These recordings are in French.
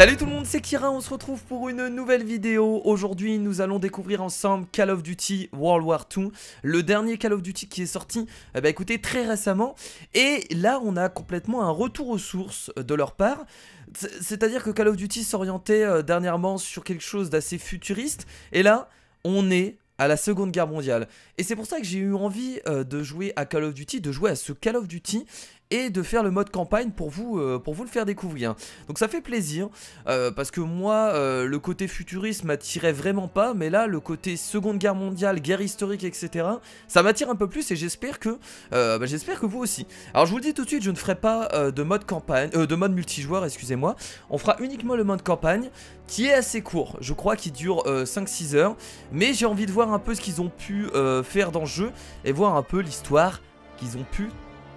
Salut tout le monde, c'est Kira, on se retrouve pour une nouvelle vidéo. Aujourd'hui nous allons découvrir ensemble Call of Duty World War II, le dernier Call of Duty qui est sorti écoutez, très récemment. Et là on a complètement un retour aux sources de leur part. C'est-à-dire que Call of Duty s'orientait dernièrement sur quelque chose d'assez futuriste. Et là on est à la Seconde Guerre mondiale. Et c'est pour ça que j'ai eu envie de jouer à Call of Duty, de jouer à ce Call of Duty et de faire le mode campagne pour vous le faire découvrir. Donc ça fait plaisir, parce que moi, le côté futuriste m'attirait vraiment pas, mais là, le côté Seconde Guerre mondiale, guerre historique, etc., ça m'attire un peu plus et j'espère que vous aussi. Alors je vous le dis tout de suite, je ne ferai pas de mode campagne, de mode multijoueur, excusez-moi. On fera uniquement le mode campagne, qui est assez court, je crois qu'il dure 5-6 heures, mais j'ai envie de voir un peu ce qu'ils ont pu faire dans le jeu, et voir un peu l'histoire qu'ils ont pu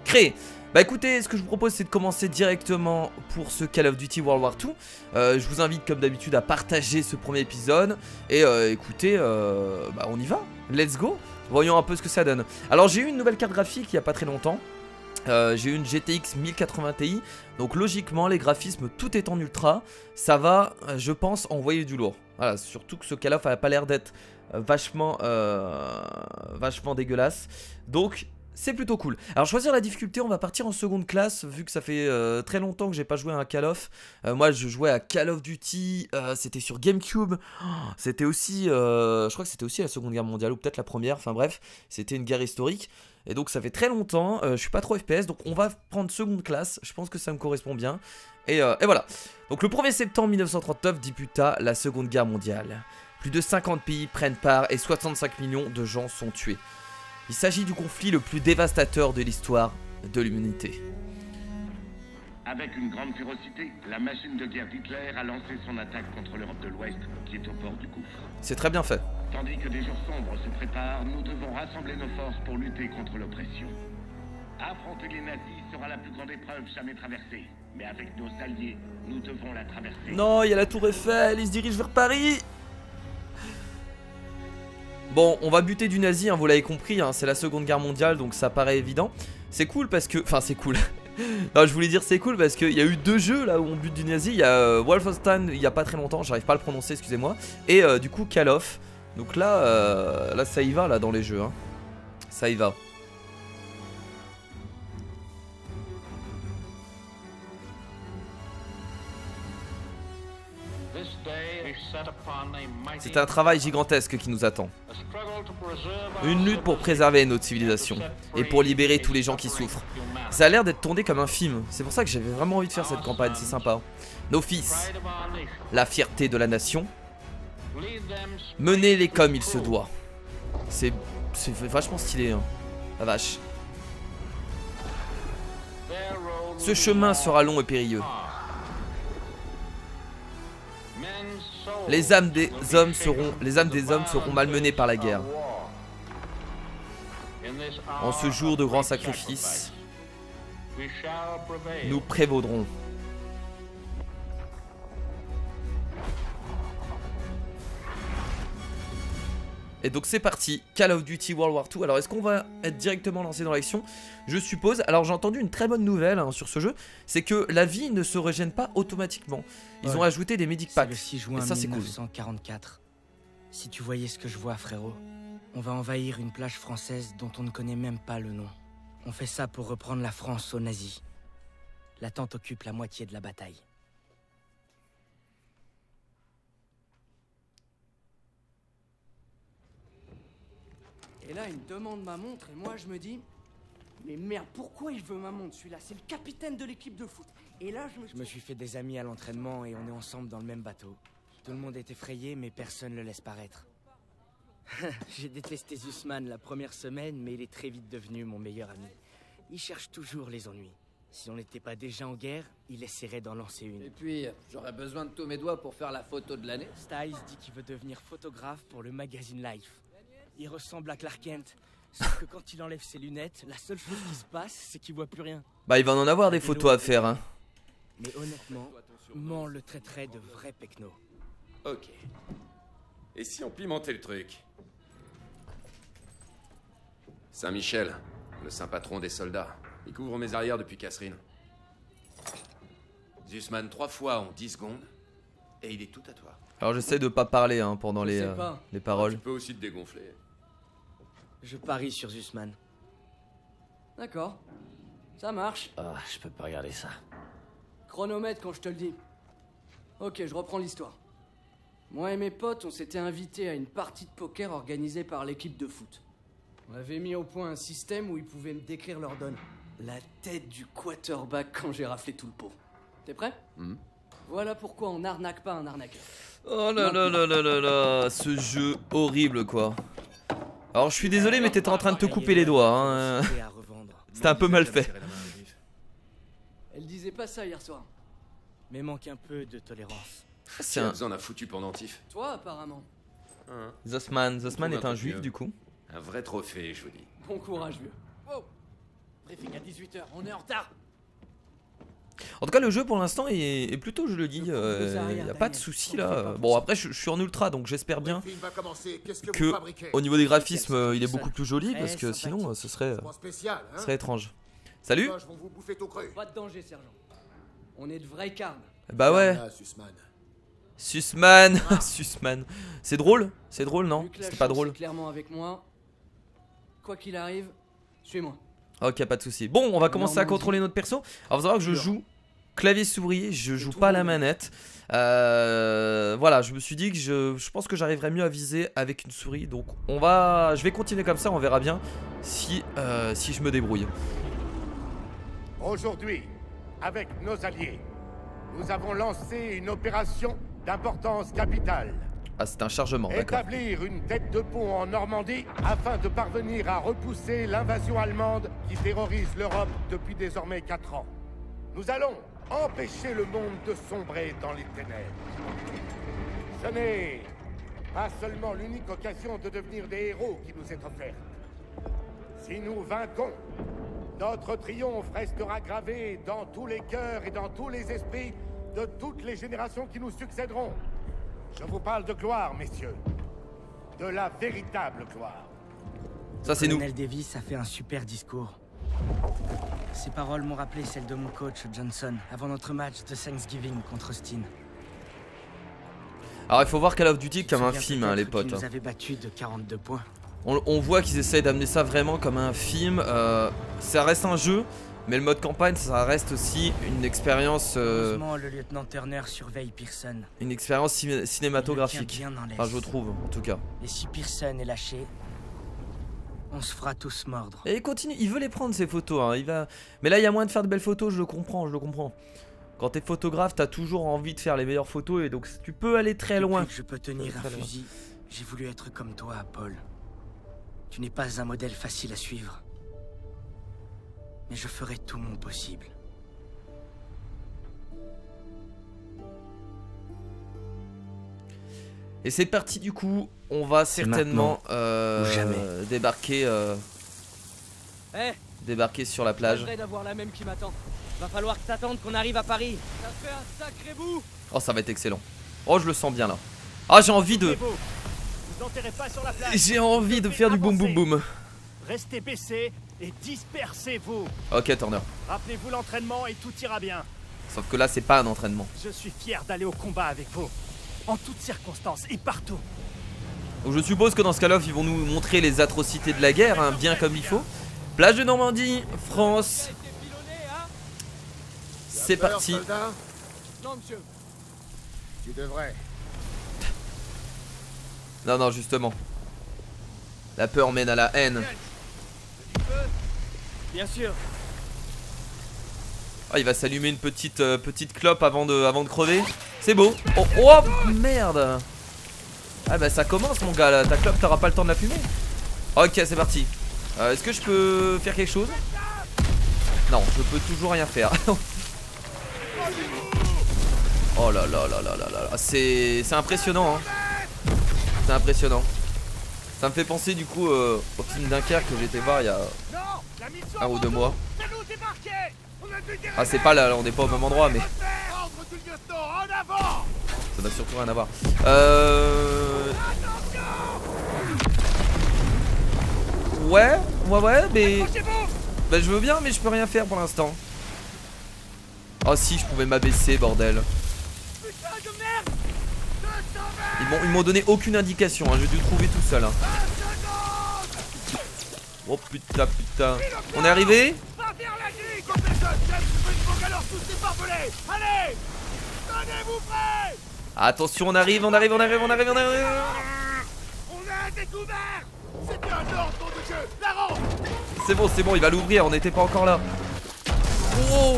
créer. Bah écoutez, ce que je vous propose c'est de commencer directement pour ce Call of Duty World War II. Je vous invite comme d'habitude à partager ce premier épisode. Et écoutez, on y va, let's go. Voyons un peu ce que ça donne. Alors j'ai eu une nouvelle carte graphique il n'y a pas très longtemps. J'ai eu une GTX 1080 Ti. Donc logiquement les graphismes, tout est en ultra. Ça va, je pense, envoyer du lourd. Voilà, surtout que ce Call of a pas l'air d'être vachement dégueulasse. Donc c'est plutôt cool. Alors choisir la difficulté, on va partir en seconde classe. Vu que ça fait très longtemps que j'ai pas joué à un Call of. Moi je jouais à Call of Duty, c'était sur Gamecube. C'était aussi, je crois que c'était aussi la Seconde Guerre mondiale, ou peut-être la première, enfin bref. C'était une guerre historique. Et donc ça fait très longtemps, je suis pas trop FPS. Donc on va prendre seconde classe, je pense que ça me correspond bien. Et voilà. Donc le 1er septembre 1939 débuta la Seconde Guerre mondiale. Plus de 50 pays prennent part et 65 millions de gens sont tués. Il s'agit du conflit le plus dévastateur de l'histoire de l'humanité. Avec une grande férocité, la machine de guerre d'Hitler a lancé son attaque contre l'Europe de l'Ouest, qui est au bord du gouffre. C'est très bien fait. Tandis que des jours sombres se préparent, nous devons rassembler nos forces pour lutter contre l'oppression. Affronter les nazis sera la plus grande épreuve jamais traversée. Mais avec nos alliés, nous devons la traverser. Non, il y a la tour Eiffel, il se dirige vers Paris. Bon, on va buter du nazi, hein, vous l'avez compris, hein, c'est la Seconde Guerre mondiale, donc ça paraît évident. C'est cool parce que... Enfin, c'est cool. Non, je voulais dire c'est cool parce qu'il y a eu deux jeux là où on bute du nazi. Il y a Wolfenstein il y a pas très longtemps, j'arrive pas à le prononcer, excusez-moi. Et du coup, Call of. Donc là, là ça y va là dans les jeux. Hein. Ça y va. C'est un travail gigantesque qui nous attend. Une lutte pour préserver notre civilisation et pour libérer tous les gens qui souffrent. Ça a l'air d'être tourné comme un film. C'est pour ça que j'avais vraiment envie de faire cette campagne, c'est sympa. Nos fils, la fierté de la nation. Menez-les comme il se doit. C'est vachement stylé, hein. La vache. Ce chemin sera long et périlleux. Les âmes des hommes seront malmenées par la guerre. En ce jour de grand sacrifice, nous prévaudrons. Et donc c'est parti, Call of Duty World War II. Alors est-ce qu'on va être directement lancé dans l'action? Je suppose. Alors j'ai entendu une très bonne nouvelle hein, sur ce jeu, c'est que la vie ne se régène pas automatiquement. Ils ont ajouté des medic packs. Le 6 juin et ça c'est cool. 1944. Si tu voyais ce que je vois, frérot. On va envahir une plage française dont on ne connaît même pas le nom. On fait ça pour reprendre la France aux nazis. La tente occupe la moitié de la bataille. Et là, il me demande ma montre et moi je me dis... Mais merde, pourquoi il veut ma montre celui-là? C'est le capitaine de l'équipe de foot. Et là, je me suis fait des amis à l'entraînement et on est ensemble dans le même bateau. Tout le monde est effrayé, mais personne ne le laisse paraître. J'ai détesté Zussman la première semaine, mais il est très vite devenu mon meilleur ami. Il cherche toujours les ennuis. Si on n'était pas déjà en guerre, il essaierait d'en lancer une. Et puis, j'aurais besoin de tous mes doigts pour faire la photo de l'année. Styles dit qu'il veut devenir photographe pour le magazine Life. Il ressemble à Clark Kent, sauf que quand il enlève ses lunettes, la seule chose qui se passe, c'est qu'il voit plus rien. Bah il va en avoir des photos à faire hein. Mais honnêtement, Mans le traiterait de vrai pecno. Ok. Et si on pimentait le truc? Saint-Michel, le saint patron des soldats. Il couvre mes arrières depuis Catherine. Zussman 3 fois en 10 secondes. Et il est tout à toi. Alors j'essaie de pas parler hein, pendant Je les sais pas. paroles. Tu peux aussi te dégonfler. Je parie sur Zussman. D'accord. Ça marche. Ah, je peux pas regarder ça. Chronomètre quand je te le dis. Ok, je reprends l'histoire. Moi et mes potes, on s'était invités à une partie de poker organisée par l'équipe de foot. On avait mis au point un système où ils pouvaient me décrire leur donne. La tête du quarterback quand j'ai raflé tout le pot. T'es prêt? Voilà pourquoi on n'arnaque pas un arnaqueur. Oh là là là là là là, ce jeu horrible quoi. Alors je suis désolé mais t'étais en train de te couper les doigts hein. C'était un peu mal fait. Elle disait pas ça hier soir. Mais manque un peu de tolérance. C'est un... besoin d'un foutu pendentif. Toi apparemment. Zussman est un truc juif mieux. du coup. Un vrai trophée, je vous dis. Bon courage vieux. Wow. Briefing à 18h, on est en retard. En tout cas le jeu pour l'instant est plutôt, je le dis, Je couvre vos arrières, y a pas de Daniel. soucis On fait là. pas Bon pour après je suis en ultra donc j'espère bien Le film va commencer. Qu'est-ce que que vous fabriquez? au niveau des graphismes il est beaucoup plus joli Très parce que sympathique. sinon ce serait Pas spécial, hein? étrange. Salut. Les moches vont vous bouffer tout cru. Pas de danger sergent. On est de vrais carnes. Bah ouais. Là, Sussman. Sussman. Sussman. C'est drôle non? Vu que la C'était pas chance drôle. est clairement avec moi. Quoi qu'il arrive, suis-moi. Ok pas de soucis. Bon on va commencer à Normandie. contrôler notre perso. Alors faut savoir que je joue clavier souris, je joue tout pas à le la monde. manette. Voilà, je me suis dit que je pense que j'arriverai mieux à viser avec une souris. Donc je vais continuer comme ça, on verra bien si je me débrouille. Aujourd'hui, avec nos alliés, nous avons lancé une opération d'importance capitale. Ah c'est un chargement, d'accord. Établir une tête de pont en Normandie afin de parvenir à repousser l'invasion allemande qui terrorise l'Europe depuis désormais 4 ans. Nous allons empêcher le monde de sombrer dans les ténèbres. Ce n'est pas seulement l'unique occasion de devenir des héros qui nous est offerte. Si nous vainquons, notre triomphe restera gravé dans tous les cœurs et dans tous les esprits de toutes les générations qui nous succéderont. Je vous parle de gloire, messieurs. De la véritable gloire. Ça c'est nous. Colonel Davis a fait un super discours. Ces paroles m'ont rappelé celles de mon coach Johnson avant notre match de Thanksgiving contre Austin. Alors il faut voir Call of Duty comme un Tu te film souviens hein, les peut-être potes. qu'il nous avait battus de 42 points. On voit qu'ils essayent d'amener ça vraiment comme un film. Ça reste un jeu, mais le mode campagne ça reste aussi une expérience Heureusement, le lieutenant Turner surveille Pearson. cinématographique. Il le tient bien en laisse. Enfin je trouve en tout cas. Et si Pearson est lâché, on se fera tous mordre. Et il continue, il veut les prendre ces photos hein, mais là il y a moyen de faire de belles photos, je le comprends. Quand t'es photographe, t'as toujours envie de faire les meilleures photos et donc tu peux aller très loin. Depuis que je peux tenir un Très loin. fusil, j'ai voulu être comme toi, Paul. Tu n'es pas un modèle facile à suivre. Mais je ferai tout mon possible. Et c'est parti du coup, on va certainement ou jamais. débarquer Eh, sur la plage. vrai d'avoir la même qui m'attend. Va falloir que t'attendes qu'on arrive à Paris. Ça fait un sacré bout. Oh ça va être excellent. Oh je le sens bien là. Ah j'ai envie de... Vous enterrez pas sur la plage. J'ai envie de faire du boum boum boum. Restez baissés et dispersez-vous. Ok Turner. Rappelez-vous l'entraînement et tout ira bien. Sauf que là c'est pas un entraînement. Je suis fier d'aller au combat avec vous. En toutes circonstances et partout. Donc je suppose que dans ce cas-là ils vont nous montrer les atrocités de la guerre, hein, bien comme il faut. Plage de Normandie, France. C'est Peur, parti. soldat? Non, monsieur. Tu devrais. Non justement. La peur mène à la haine. Bien sûr. Ah, il va s'allumer une petite clope avant de crever. C'est beau. Oh, oh merde. Ah bah ça commence mon gars là. Ta clope t'auras pas le temps de la fumer. Ok c'est parti. Est-ce que je peux faire quelque chose? Non je peux toujours rien faire. Oh là là là là là là. C'est impressionnant hein. C'est impressionnant. Ça me fait penser du coup au film Dunkerque que j'étais voir il y a Non, la mission 1 ou 2 mois. c'est nous débarquer. On a dû Ah c'est pas là, on n'est pas au même endroit mais ordre du lieutenant en avant. ça n'a surtout rien à voir. Ouais mais bah, je veux bien mais je peux rien faire pour l'instant. Oh si je pouvais m'abaisser bordel. Putain de merde. Ils m'ont donné aucune indication, hein. J'ai dû trouver tout seul. Hein. Oh putain, putain. On est arrivé? Attention, on arrive, on arrive, on arrive, on arrive, on arrive. On a découvert. C'était un ordre de jeu. La rampe. C'est bon, il va l'ouvrir, on n'était pas encore là. Oh.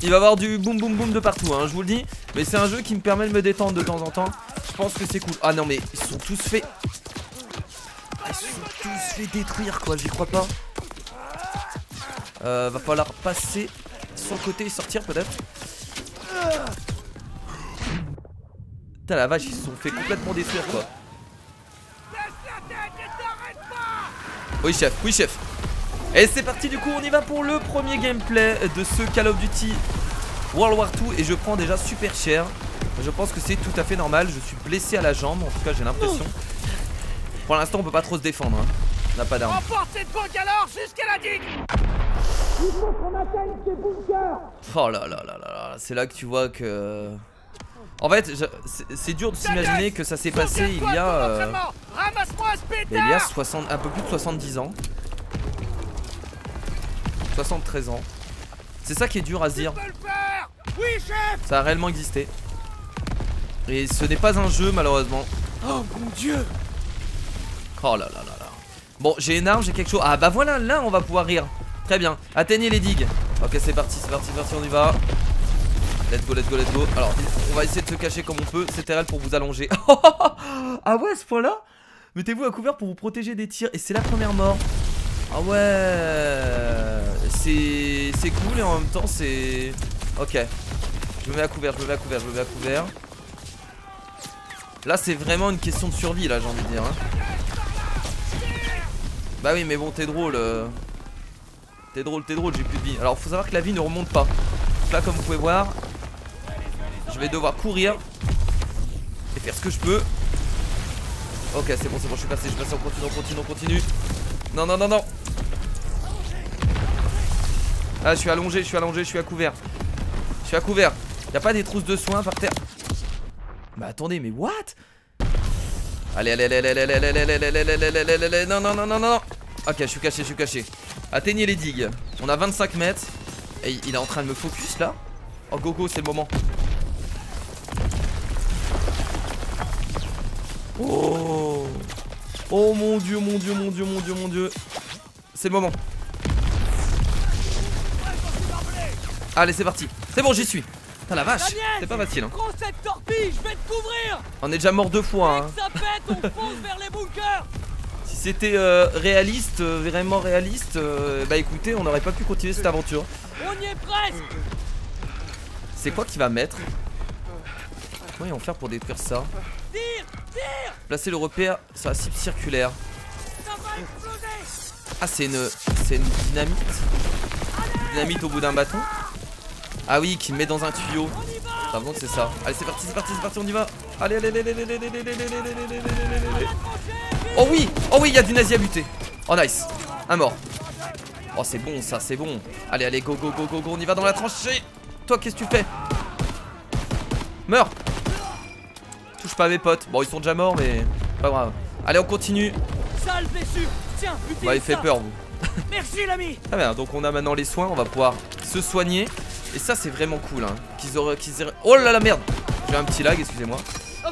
Il va y avoir du boum boum boum de partout, hein, je vous le dis. Mais c'est un jeu qui me permet de me détendre de temps en temps. Je pense que c'est cool. Ah non mais ils sont tous faits. Ils sont tous fait détruire quoi, j'y crois pas. Va falloir passer sur le côté et sortir peut-être. Putain la vache, ils se sont fait complètement détruire quoi. Oui chef, oui chef. Et c'est parti du coup, on y va pour le premier gameplay de ce Call of Duty World War 2. Et je prends déjà super cher. Je pense que c'est tout à fait normal. Je suis blessé à la jambe, en tout cas j'ai l'impression. Pour l'instant on peut pas trop se défendre hein. On n'a pas d'armes. Emporte cette banque alors jusqu'à la digue. Il faut qu'on atteigne ces bunkers. Oh là là là là, c'est là que tu vois que... En fait, c'est dur de s'imaginer que ça s'est passé il y a... il y a 60, un peu plus de 70 ans. 73 ans. C'est ça qui est dur à se dire. Ça a réellement existé. Et ce n'est pas un jeu malheureusement. Oh mon dieu. Oh là là là là. Bon, j'ai une arme, j'ai quelque chose. Ah bah voilà, là on va pouvoir rire. Très bien, atteignez les digues. Ok, c'est parti, c'est parti, c'est parti, on y va. Let's go, let's go, let's go. Alors, on va essayer de se cacher comme on peut. C'est réel pour vous allonger. Ah ouais, à ce point-là, mettez-vous à couvert pour vous protéger des tirs. Et c'est la première mort. Ah ouais. C'est cool et en même temps c'est... Ok. Je me mets à couvert, je me mets à couvert, je me mets à couvert. Là c'est vraiment une question de survie là, j'ai envie de dire hein. Bah oui mais bon t'es drôle. T'es drôle, j'ai plus de vie. Alors faut savoir que la vie ne remonte pas. Donc là comme vous pouvez voir, je vais devoir courir et faire ce que je peux. Ok c'est bon, je suis passé, on continue. Non non non non. Ah je suis allongé, je suis à couvert. Je suis à couvert. Y'a pas des trousses de soins par terre? Bah attendez mais what? Allez allez allez allez allez allez allez allez allez allez allez. Non non non non non. Ok je suis caché. Atteignez les digues. On a 25 mètres. Et il est en train de me focus là. Oh go go c'est le moment. Oh. Oh mon dieu, mon dieu, mon dieu, mon dieu, mon dieu. C'est le moment. Allez c'est parti. C'est bon j'y suis. Putain la vache. C'est pas facile hein. On est déjà mort 2 fois hein. Si c'était réaliste, vraiment réaliste, bah écoutez on n'aurait pas pu continuer cette aventure. On y est presque. C'est quoi qu'il va mettre? Comment ils vont faire pour détruire ça? Placer le repère sur la cible circulaire. Ah c'est une dynamite. Une dynamite au bout d'un bâton. Ah oui qui met dans un tuyau. T'as l'impression que c'est ça. Allez c'est parti on y va. Allez allez allez allez allez allez allez allez allez. Oh oui il y a du nazi à buter. Oh nice. Un mort. Oh c'est bon ça c'est bon. Allez allez go on y va dans la tranchée. Toi qu'est-ce que tu fais? Meurs. Touche pas à mes potes. Bon ils sont déjà morts mais pas grave. Allez on continue. Sale blessure. Tiens, bah il fait peur vous. Merci l'ami. Ah bien donc on a maintenant les soins. On va pouvoir se soigner. Et ça c'est vraiment cool hein. Oh là la merde. J'ai un petit lag excusez-moi.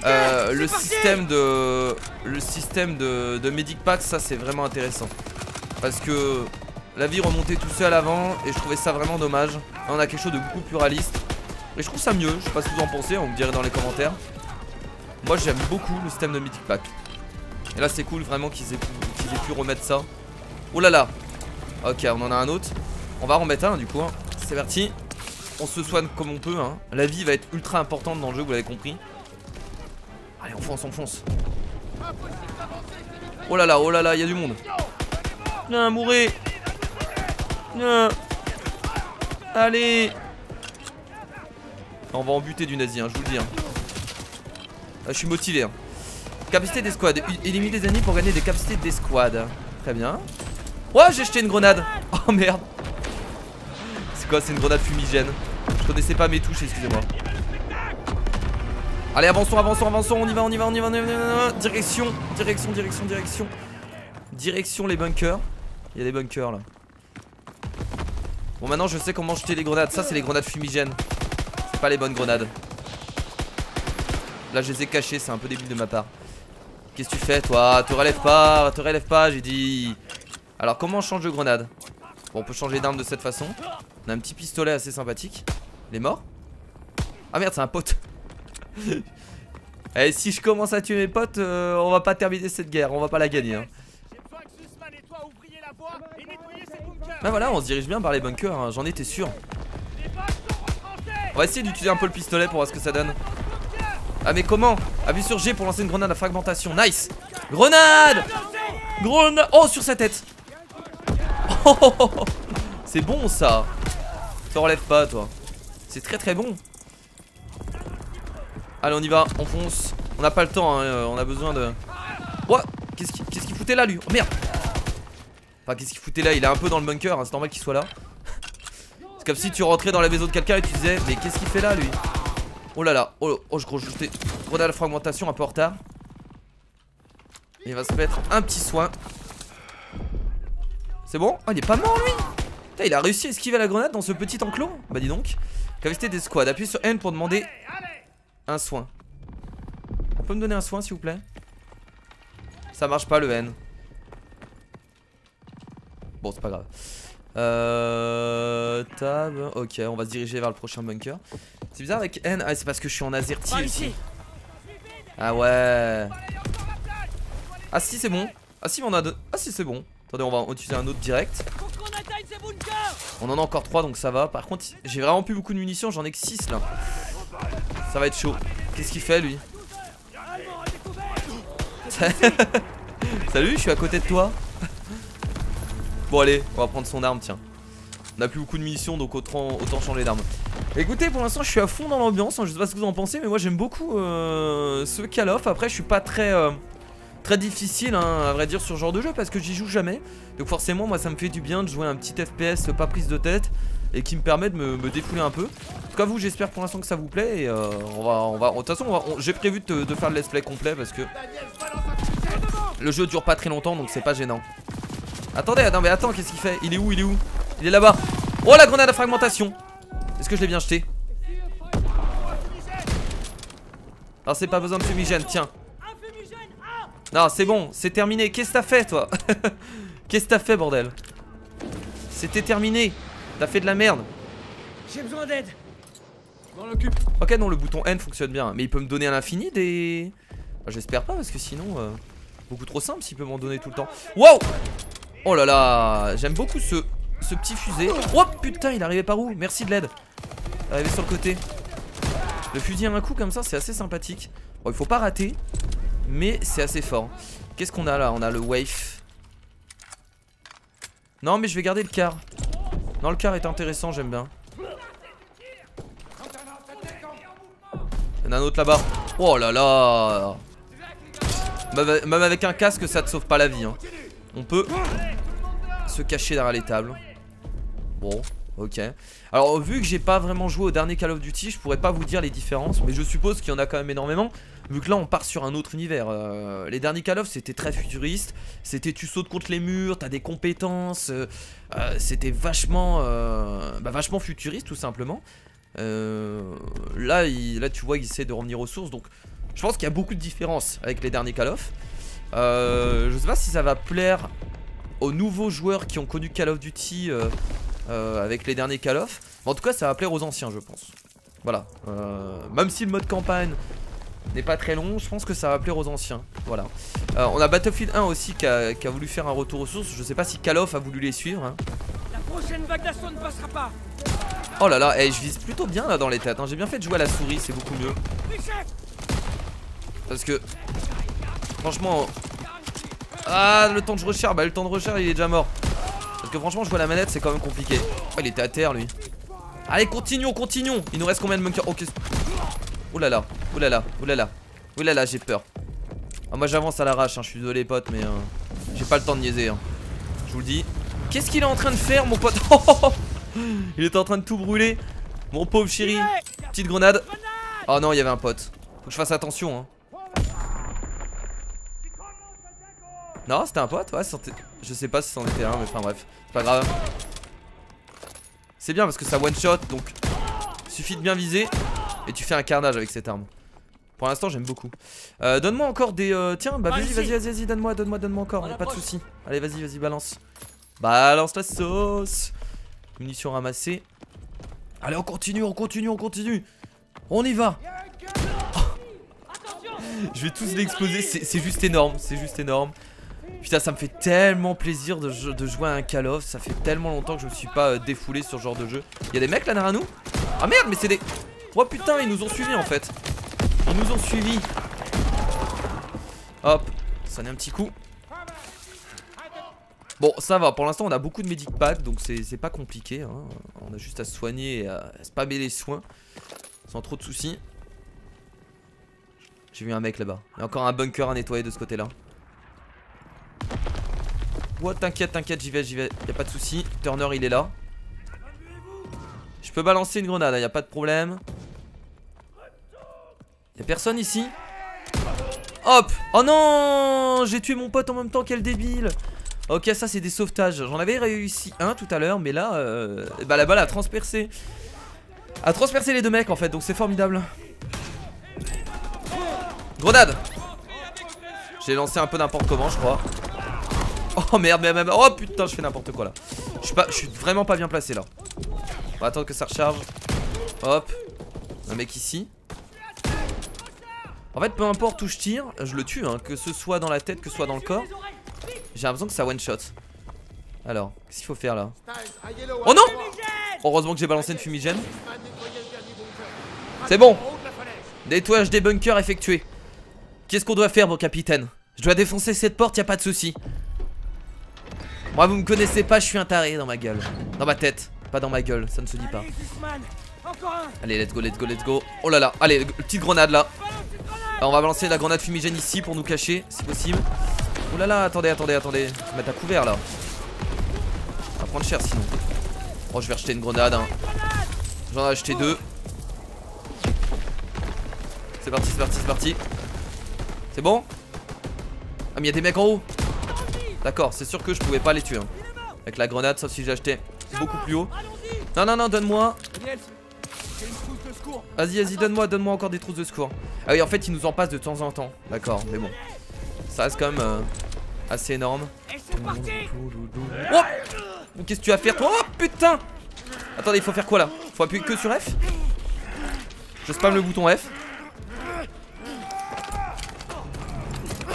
Le système de medic pack ça c'est vraiment intéressant. Parce que la vie remontait tout seul avant. Et je trouvais ça vraiment dommage. Là on a quelque chose de beaucoup plus réaliste. Et je trouve ça mieux, je sais pas ce que vous en pensez, on me dirait dans les commentaires. Moi j'aime beaucoup le système de Mythic Pack. Et là c'est cool vraiment qu'ils aient pu remettre ça. Oh là là. Ok on en a un autre. On va en remettre un du coup hein. C'est parti. On se soigne comme on peut hein. La vie va être ultra importante dans le jeu, vous l'avez compris. Allez on fonce. Oh là là, il y a du monde. Viens mourrez. Viens. Allez. On va en buter du nazi hein, je vous le dis hein. Je suis motivé hein. Capacité d'escouade. Éliminer des ennemis pour gagner des capacités d'escouade. Très bien. Ouais j'ai jeté une grenade. Oh merde. C'est quoi? C'est une grenade fumigène. Je connaissais pas mes touches, excusez-moi. Allez, avançons, avançons, avançons. On y va, on y va, on y va, on y va. Direction, direction, direction, direction. Direction les bunkers. Il y a des bunkers là. Bon, maintenant je sais comment jeter les grenades. Ça, c'est les grenades fumigènes. C'est pas les bonnes grenades. Là, je les ai cachées. C'est un peu débile de ma part. Qu'est-ce que tu fais, toi? Te relève pas, j'ai dit. Alors, comment on change de grenade? Bon, on peut changer d'arme de cette façon. On a un petit pistolet assez sympathique. Il est mort? Ah merde, c'est un pote. Et si je commence à tuer mes potes, on va pas terminer cette guerre, on va pas la gagner hein. Bah voilà, on se dirige bien par les bunkers, hein. J'en étais sûr. On va essayer d'utiliser un peu le pistolet pour voir ce que ça donne. Ah mais comment? Appuie sur G pour lancer une grenade à fragmentation. Nice. Grenade. Grenade. Oh, sur sa tête. Oh, oh, oh, oh. C'est bon ça. Te relève pas toi. C'est très très bon. Allez, on y va, on fonce. On n'a pas le temps, hein, on a besoin de... Oh, qu'est-ce qu'il foutait là, lui? Oh merde. Enfin, qu'est-ce qu'il foutait là? Il est un peu dans le bunker, hein, c'est normal qu'il soit là. C'est comme si tu rentrais dans la maison de quelqu'un et tu disais, mais qu'est-ce qu'il fait là, lui? Oh là là, oh, oh je jetais grenade à la fragmentation, un peu en retard. Il va se mettre un petit soin. C'est bon? Oh, il est pas mort, lui. Putain, il a réussi à esquiver la grenade dans ce petit enclos. Bah dis donc. Capacité des squads, appuyez sur N pour demander un soin. On peut me donner un soin s'il vous plaît? Ça marche pas le N. Bon c'est pas grave. Tab. Ok, on va se diriger vers le prochain bunker. C'est bizarre avec N. Ah c'est parce que je suis en AZERTY ici. Ah ouais. Ah si c'est bon. Ah si on a deux. Ah si c'est bon. Attendez, on va utiliser un autre direct. On en a encore 3 donc ça va. Par contre j'ai vraiment plus beaucoup de munitions. J'en ai que 6 là. Ça va être chaud. Qu'est-ce qu'il fait lui? Salut, je suis à côté de toi. Bon allez, on va prendre son arme, tiens. On a plus beaucoup de munitions donc autant changer d'arme. Écoutez, pour l'instant je suis à fond dans l'ambiance, hein. Je sais pas ce que vous en pensez, mais moi j'aime beaucoup ce Call of. Après je suis pas très difficile hein, à vrai dire sur ce genre de jeu parce que j'y joue jamais. Donc forcément moi ça me fait du bien de jouer un petit FPS pas prise de tête et qui me permet de me défouler un peu. En tout cas vous, j'espère pour l'instant que ça vous plaît. Et de toute façon j'ai prévu de faire le let's play complet parce que le jeu dure pas très longtemps donc c'est pas gênant. Attendez, non mais attends, qu'est-ce qu'il fait? Il est où? Il est où? Il est là-bas. Oh la grenade à fragmentation. Est-ce que je l'ai bien jeté? Alors c'est pas besoin de fumigène, tiens. Non c'est bon, c'est terminé. Qu'est-ce que t'as fait toi? Qu'est-ce que t'as fait bordel? C'était terminé. T'as fait de la merde. J'ai besoin d'aide. Je m'en occupe. Ok non, le bouton N fonctionne bien. Mais il peut me donner à l'infini des... Bah, j'espère pas parce que sinon beaucoup trop simple s'il peut m'en donner tout le temps. Wow. Oh là là. J'aime beaucoup ce petit fusée. Oh putain, il arrivait par où? Merci de l'aide. Il arrivait sur le côté. Le fusil à un coup comme ça c'est assez sympathique. Bon il faut pas rater, mais c'est assez fort. Qu'est-ce qu'on a là? On a le wave. Non mais je vais garder le car. Non le car est intéressant, j'aime bien. Il y en a un autre là-bas. Oh là là. Même avec un casque ça te sauve pas la vie hein. On peut se cacher derrière les tables. Bon, ok. Alors vu que j'ai pas vraiment joué au dernier Call of Duty, je pourrais pas vous dire les différences, mais je suppose qu'il y en a quand même énormément. Vu que là on part sur un autre univers. Les derniers Call of c'était très futuriste. C'était tu sautes contre les murs, t'as des compétences. C'était vachement futuriste tout simplement. Là tu vois il essaie de revenir aux sources. Donc je pense qu'il y a beaucoup de différences avec les derniers Call of. Je sais pas si ça va plaire aux nouveaux joueurs qui ont connu Call of Duty avec les derniers Call of. Mais en tout cas ça va plaire aux anciens je pense. Voilà, même si le mode campagne n'est pas très long, je pense que ça va plaire aux anciens. Voilà. On a Battlefield 1 aussi qui a voulu faire un retour aux sources. Je sais pas si Call of a voulu les suivre hein. La prochaine vague d'assaut ne passera pas. Oh là là, je vise plutôt bien là dans les têtes hein. J'ai bien fait de jouer à la souris, c'est beaucoup mieux. Parce que franchement... Ah le temps de recharge, bah le temps de recharge il est déjà mort. Parce que franchement jouer à la manette c'est quand même compliqué. Oh il était à terre lui. Allez continuons. Il nous reste combien de bunkers? Ok. Oh là là, oh là là, oh là là. Oh là là j'ai peur. Ah, moi j'avance à l'arrache hein. Je suis désolé pote mais j'ai pas le temps de niaiser hein. Je vous le dis. Qu'est-ce qu'il est en train de faire mon pote? Il était en train de tout brûler. Mon pauvre chéri. Petite grenade. Oh non, il y avait un pote. Faut que je fasse attention hein. Non, c'était un pote, ouais, je sais pas si c'en était un, mais enfin bref, c'est pas grave. C'est bien parce que ça one shot, donc suffit de bien viser et tu fais un carnage avec cette arme. Pour l'instant, j'aime beaucoup. Donne-moi encore des. Tiens, bah vas-y, donne-moi encore, y'a pas de soucis. Allez, vas-y, balance. Balance la sauce. Munitions ramassées. Allez, on continue. On y va. Je vais tous l'exploser, c'est juste énorme, Putain, ça me fait tellement plaisir de jouer à un Call of. Ça fait tellement longtemps que je me suis pas défoulé sur ce genre de jeu. Y'a des mecs là derrière nous? Ah merde, mais c'est des... Oh putain, ils nous ont suivis en fait. Ils nous ont suivis. Hop, ça en est un petit coup. Bon, ça va, pour l'instant on a beaucoup de medic pack, donc c'est pas compliqué hein. On a juste à se soigner et à spammer les soins sans trop de soucis. J'ai vu un mec là-bas. Il y a encore un bunker à nettoyer de ce côté-là. Ouais, t'inquiète, j'y vais. Y'a pas de soucis. Turner, il est là. Je peux balancer une grenade, y'a pas de problème. Y'a personne ici. Hop. Oh non, j'ai tué mon pote en même temps, quel débile. Ok, ça c'est des sauvetages. J'en avais réussi un tout à l'heure, mais là, bah la balle a transpercé. A transpercé les deux mecs en fait, donc c'est formidable. Grenade. J'ai lancé un peu n'importe comment, je crois. Oh merde, oh putain, je fais n'importe quoi là. Je suis vraiment pas bien placé là. On va attendre que ça recharge. Hop. Un mec ici. En fait, peu importe où je tire, je le tue hein, que ce soit dans la tête, que ce soit dans le corps. J'ai l'impression que ça one shot. Alors, qu'est-ce qu'il faut faire là? Oh non! Heureusement que j'ai balancé une fumigène. C'est bon. Nettoyage des bunkers effectué. Qu'est-ce qu'on doit faire mon capitaine? Je dois défoncer cette porte, y'a pas de souci. Moi vous me connaissez pas, je suis un taré dans ma gueule. Dans ma tête, pas dans ma gueule, ça ne se dit pas. Allez, let's go. Oh là là, allez, petite grenade là. Alors, on va balancer la grenade fumigène ici pour nous cacher, si possible. Oh là là, attendez. Je vais mettre à couvert là. On va prendre cher sinon. Oh, je vais acheter une grenade hein. J'en ai acheté deux. C'est parti. C'est bon? Ah mais y'a des mecs en haut. D'accord, c'est sûr que je pouvais pas les tuer hein. Avec la grenade, sauf si j'achetais beaucoup plus haut. Non, donne-moi. Vas-y, donne-moi encore des trousses de secours. Ah oui, en fait, ils nous en passent de temps en temps. D'accord, mais bon. Ça reste quand même assez énorme. Oh, qu'est-ce que tu vas faire toi? Oh putain. Attendez, il faut faire quoi là? Faut appuyer que sur F. Je spam le bouton F.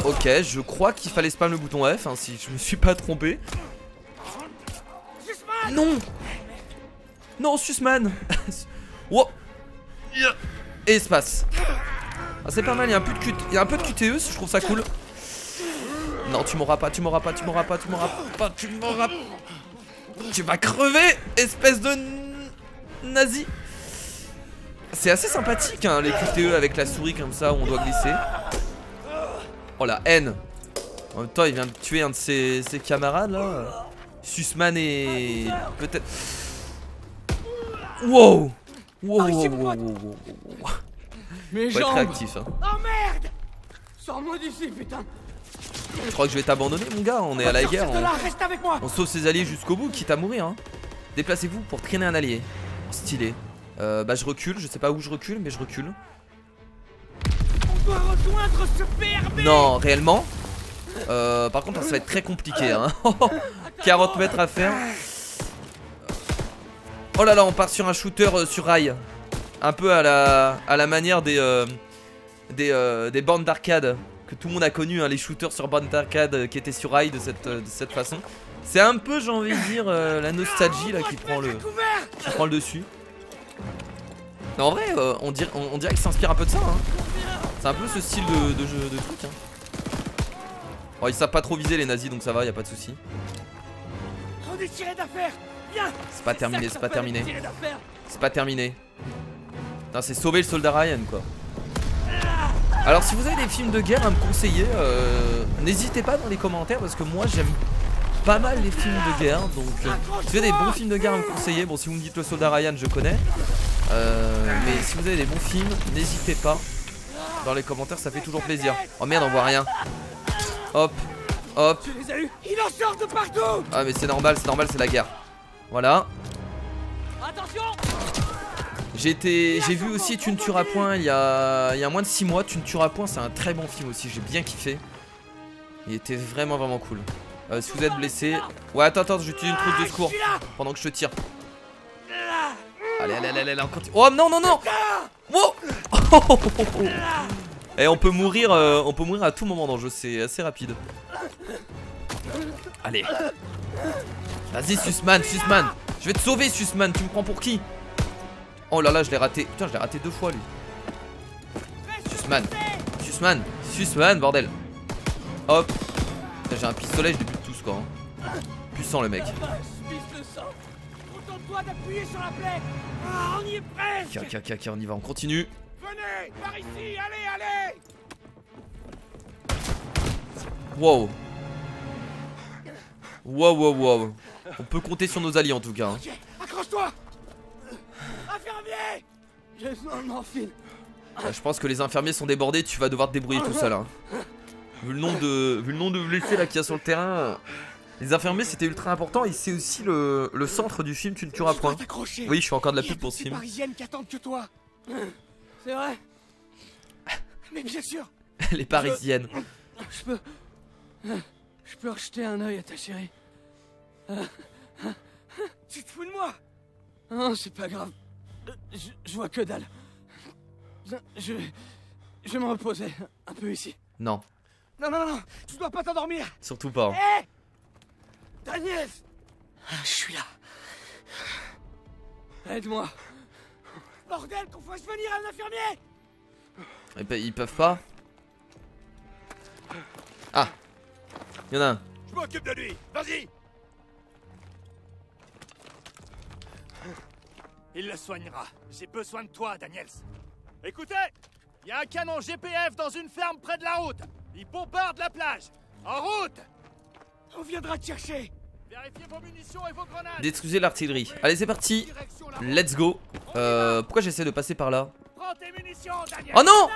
Ok, je crois qu'il fallait spam le bouton F hein, si je me suis pas trompé. Non, Sussman. Wow. Espace. Ah, c'est pas mal, il y a un peu de QTE, je trouve ça cool. Non, tu m'auras pas. Tu vas crever, espèce de nazi. C'est assez sympathique hein, les QTE avec la souris comme ça où on doit glisser. Oh la haine. En même temps il vient de tuer un de ses camarades là. Sussman et peut-être... Wow. Mais faut être réactif hein. Oh merde. Sors-moi d'ici putain. Je crois que je vais t'abandonner mon gars, on est à la guerre. Reste avec moi. On sauve ses alliés jusqu'au bout, quitte à mourir hein. Déplacez-vous pour traîner un allié. Stylé. Bah je recule, je sais pas où je recule mais je recule. On doit rejoindre ce PRB. Non, réellement par contre ça va être très compliqué hein. 40 mètres à faire. Oh là là, on part sur un shooter sur rail. Un peu à la manière des bandes d'arcade que tout le monde a connu hein, les shooters sur bandes d'arcade qui étaient sur rail de cette façon. C'est un peu, j'ai envie de dire, la nostalgie là qui prend le dessus. Non, en vrai, on dirait qu'il s'inspire un peu de ça hein. C'est un peu ce style de jeu de truc hein. Oh, ils savent pas trop viser les nazis donc ça va, y a pas de souci. C'est pas terminé. C'est pas terminé. Putain, c'est sauver le soldat Ryan quoi. Alors si vous avez des films de guerre à me conseiller, n'hésitez pas dans les commentaires parce que moi j'aime pas mal les films de guerre. Donc si vous avez des bons films de guerre à me conseiller, bon si vous me dites le soldat Ryan je connais. Mais si vous avez des bons films, n'hésitez pas. Dans les commentaires, ça fait toujours plaisir. Oh merde, on voit rien. Hop, hop. Tu les as eu? Il en sort de partout! Ah mais c'est normal, c'est la guerre. Voilà. Attention! J'ai vu aussi Tu ne tueras point il y a moins de 6 mois. Tu ne tueras point, c'est un très bon film aussi, j'ai bien kiffé. Il était vraiment cool. Si vous êtes blessé... Ouais, attends, j'utilise une trousse de secours pendant que je te tire. Allez, on continue. Oh non. Wow. Et on peut mourir à tout moment dans le jeu, c'est assez rapide. Allez. Vas-y Sussman. Je vais te sauver Sussman, tu me prends pour qui? Oh là là, je l'ai raté. Putain, je l'ai raté 2 fois lui. Sussman, bordel. Hop. J'ai un pistolet, je les bute tous quoi. Puissant le mec. Contente-toi d'appuyer sur la plaie. Ah, on y est presque. Ok, on y va, on continue. Venez, par ici, allez. Wow. On peut compter sur nos alliés en tout cas. Ok, accroche-toi. Infirmier. J'ai besoin de morphine. Je pense que les infirmiers sont débordés, tu vas devoir te débrouiller tout seul. Vu le nombre de blessés là qu'il y a sur le terrain, les infirmiers c'était ultra important et c'est aussi le centre du film Tu ne tueras point. Oui, je fais encore de la pub pour ce film. Parisiennes qui attendent que toi. C'est vrai. Mais bien sûr. Les parisiennes. Je peux rejeter un œil à ta chérie. Tu te fous de moi? Non, c'est pas grave. Je vois que dalle. Je vais me reposer un peu ici. Non. Non, tu dois pas t'endormir. Surtout pas. Hé Daniel. Je suis là. Aide-moi. Bordel, qu'on fasse venir un infirmier. Ils peuvent pas. Ah. Il y en a un. Je m'occupe de lui, vas-y. Il le soignera. J'ai besoin de toi, Daniels. Écoutez, il y a un canon GPF dans une ferme près de la route. Il bombarde la plage. En route. On viendra te chercher. Vérifiez vos munitions et vos grenades. Détruisez l'artillerie. Allez, c'est parti. Let's go. Pourquoi j'essaie de passer par là? Prends tes munitions, Daniel. Oh non.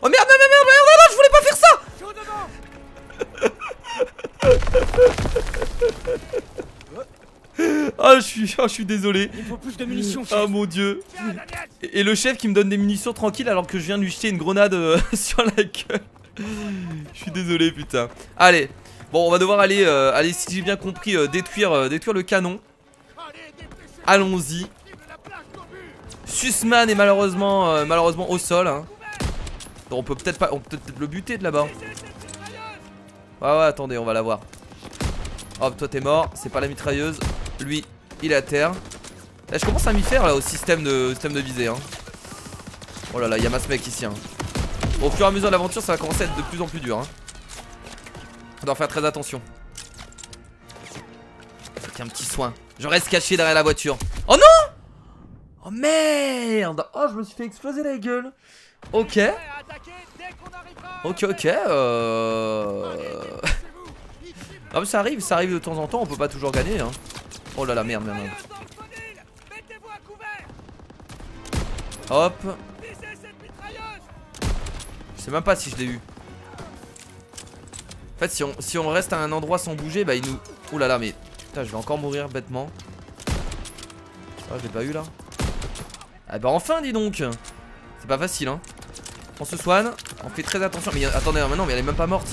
Oh merde, non, je voulais pas faire ça. Ah, je suis désolé. Il faut plus de munitions. Oh mon dieu. Et le chef qui me donne des munitions tranquilles alors que je viens de lui jeter une grenade sur la gueule. Je suis désolé, putain. Allez. Bon, on va devoir aller, si j'ai bien compris, détruire le canon. Allons-y. Sussman est malheureusement au sol. Hein. Donc on peut peut-être le buter de là-bas. Ouais, attendez, on va l'avoir. Hop, toi t'es mort, c'est pas la mitrailleuse. Lui, il est à terre. Là, je commence à m'y faire là au système de visée. Hein. Oh là là, il y a masse mec ici. Hein. Au fur et à mesure de l'aventure, ça va commencer à être de plus en plus dur. Hein. On doit faire très attention. Avec un petit soin. Je reste caché derrière la voiture. Oh non! Oh merde! Oh, je me suis fait exploser la gueule. Ok. Ok. Non mais ça arrive de temps en temps, on peut pas toujours gagner hein. Oh là là, merde. Hop. Je sais même pas si je l'ai eu. En fait si on reste à un endroit sans bouger, bah il nous... Ouh là là, mais putain, je vais encore mourir bêtement. Ah, je l'ai pas eu là. Ah bah enfin, dis donc. C'est pas facile hein. On se soigne, on fait très attention. Mais attendez, maintenant, mais elle est même pas morte.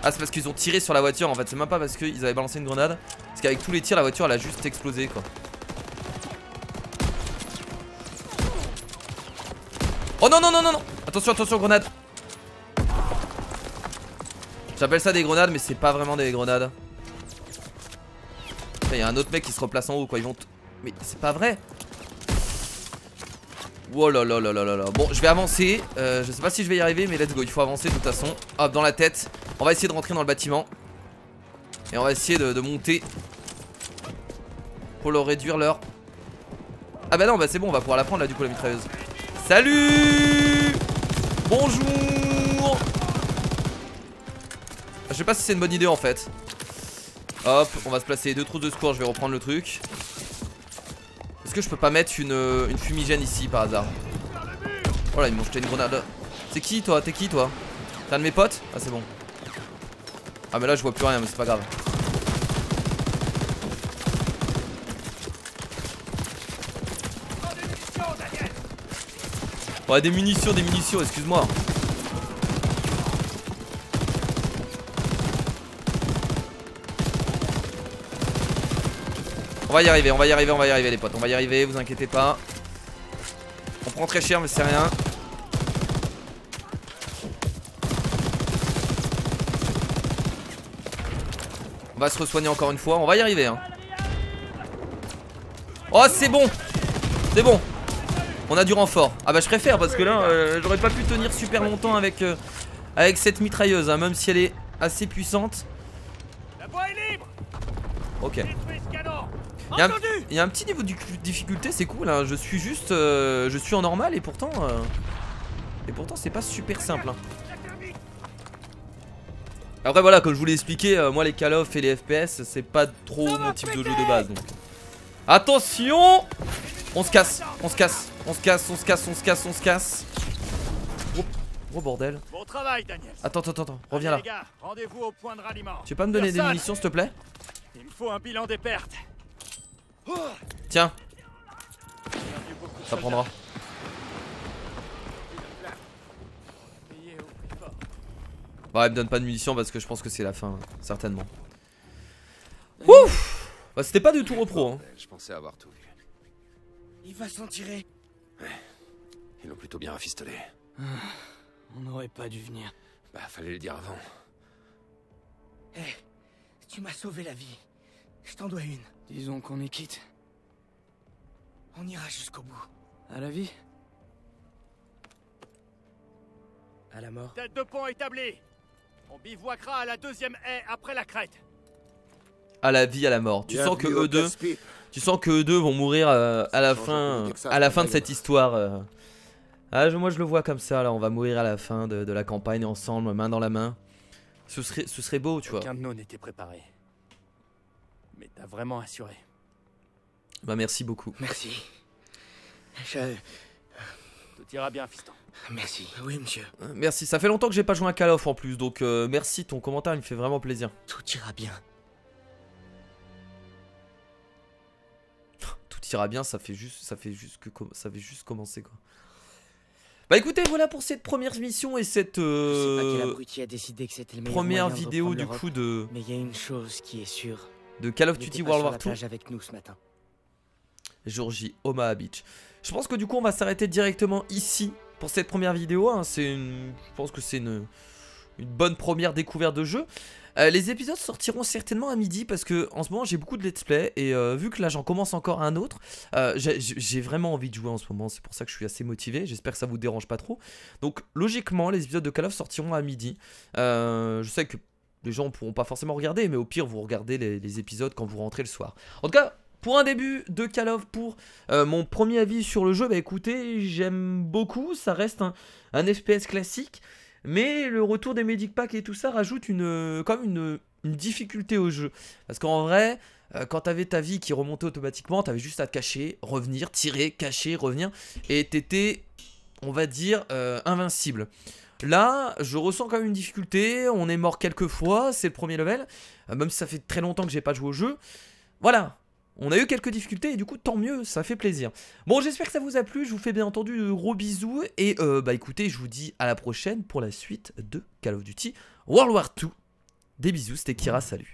Ah, c'est parce qu'ils ont tiré sur la voiture en fait. C'est même pas parce qu'ils avaient balancé une grenade. Parce qu'avec tous les tirs, la voiture elle a juste explosé quoi. Oh non. Attention, grenade. J'appelle ça des grenades, mais c'est pas vraiment des grenades. Il y a un autre mec qui se replace en haut quoi. Ils vont. Mais c'est pas vrai. Oh là là. Bon, je vais avancer. Je sais pas si je vais y arriver, mais let's go. Il faut avancer de toute façon. Hop, dans la tête. On va essayer de rentrer dans le bâtiment. Et on va essayer de monter. Pour leur réduire leur. Ah bah non, bah c'est bon, on va pouvoir la prendre là du coup la mitrailleuse. Salut! Bonjour! Je sais pas si c'est une bonne idée en fait. Hop, on va se placer 2 trousses de secours, je vais reprendre le truc. Est-ce que je peux pas mettre une fumigène ici par hasard? Oh là, ils m'ont jeté une grenade. C'est qui toi? T'es qui toi? T'es un de mes potes? Ah c'est bon. Ah mais là je vois plus rien mais c'est pas grave. Ouais des munitions, excuse-moi. On va y arriver les potes, on va y arriver, vous inquiétez pas. On prend très cher mais c'est rien. On va se re-soigner encore une fois, on va y arriver hein. Oh c'est bon. C'est bon. On a du renfort. Ah bah je préfère parce que là j'aurais pas pu tenir super longtemps avec cette mitrailleuse hein, même si elle est assez puissante. Ok. Il y a un petit niveau de difficulté, c'est cool hein. Je suis juste je suis en normal et pourtant c'est pas super simple hein. Après voilà, comme je vous l'ai expliqué, moi les Call of et les FPS c'est pas trop mon type de jeu de base donc. Attention. On se casse. Gros bordel. Bon travail, Daniel. Attends, reviens là. Rendez-vous au point de ralliement. Tu peux pas me donner des munitions s'il te plaît? Il me faut un bilan des pertes. Tiens. Ça prendra. Bah elle me donne pas de munitions parce que je pense que c'est la fin, certainement. Ouf. Bah c'était pas du tout repro hein. Je pensais avoir tout vu. Il va s'en tirer. Ouais. Ils l'ont plutôt bien rafistolé. On n'aurait pas dû venir. Bah fallait le dire avant. Hé, tu m'as sauvé la vie. Je t'en dois une. Disons qu'on est quitte. On ira jusqu'au bout. À la vie? À la mort? Tête de pont établie. On bivouaquera à la deuxième haie après la crête. À la vie, à la mort. Tu sens que eux deux vont mourir à la fin de cette histoire. Moi je le vois comme ça là, on va mourir à la fin de la campagne ensemble, main dans la main. Ce serait beau, tu vois. Aucun de nous n'était préparé. Mais t'as vraiment assuré. Bah merci beaucoup. Merci. Tout ira bien, fiston. Merci. Oui, monsieur. Merci, ça fait longtemps que j'ai pas joué à Call of en plus, donc merci, ton commentaire il me fait vraiment plaisir. Tout ira bien. Tout ira bien, ça fait juste commencer quoi. Bah écoutez, voilà pour cette première mission et cette Je sais pas quel abruti a décidé que c'était le meilleur première moyen de vidéo reprendre du l'Europe, coup de mais il y a une chose qui est sûre. De Call of Il Duty était pas World sur War la II. plage avec nous ce matin. Jour J, Omaha Beach. Je pense que du coup on va s'arrêter directement ici pour cette première vidéo hein. Je pense que c'est une bonne première découverte de jeu. Les épisodes sortiront certainement à midi parce que en ce moment j'ai beaucoup de let's play et vu que là j'en commence encore un autre, j'ai vraiment envie de jouer en ce moment, c'est pour ça que je suis assez motivé, j'espère que ça vous dérange pas trop. Donc logiquement les épisodes de Call of sortiront à midi. Je sais que les gens ne pourront pas forcément regarder, mais au pire vous regardez les épisodes quand vous rentrez le soir. En tout cas, pour un début de Call of, pour mon premier avis sur le jeu, bah écoutez, j'aime beaucoup, ça reste un FPS classique. Mais le retour des Medic Packs et tout ça rajoute quand même une difficulté au jeu. Parce qu'en vrai, quand t'avais ta vie qui remontait automatiquement, t'avais juste à te cacher, revenir, tirer, cacher, revenir. Et t'étais, on va dire, invincible. Là, je ressens quand même une difficulté. On est mort quelques fois, c'est le premier level. Même si ça fait très longtemps que j'ai pas joué au jeu. Voilà. On a eu quelques difficultés et du coup tant mieux, ça fait plaisir. Bon, j'espère que ça vous a plu, je vous fais bien entendu de gros bisous. Et bah écoutez, je vous dis à la prochaine pour la suite de Call of Duty World War II. Des bisous, c'était Kira, salut.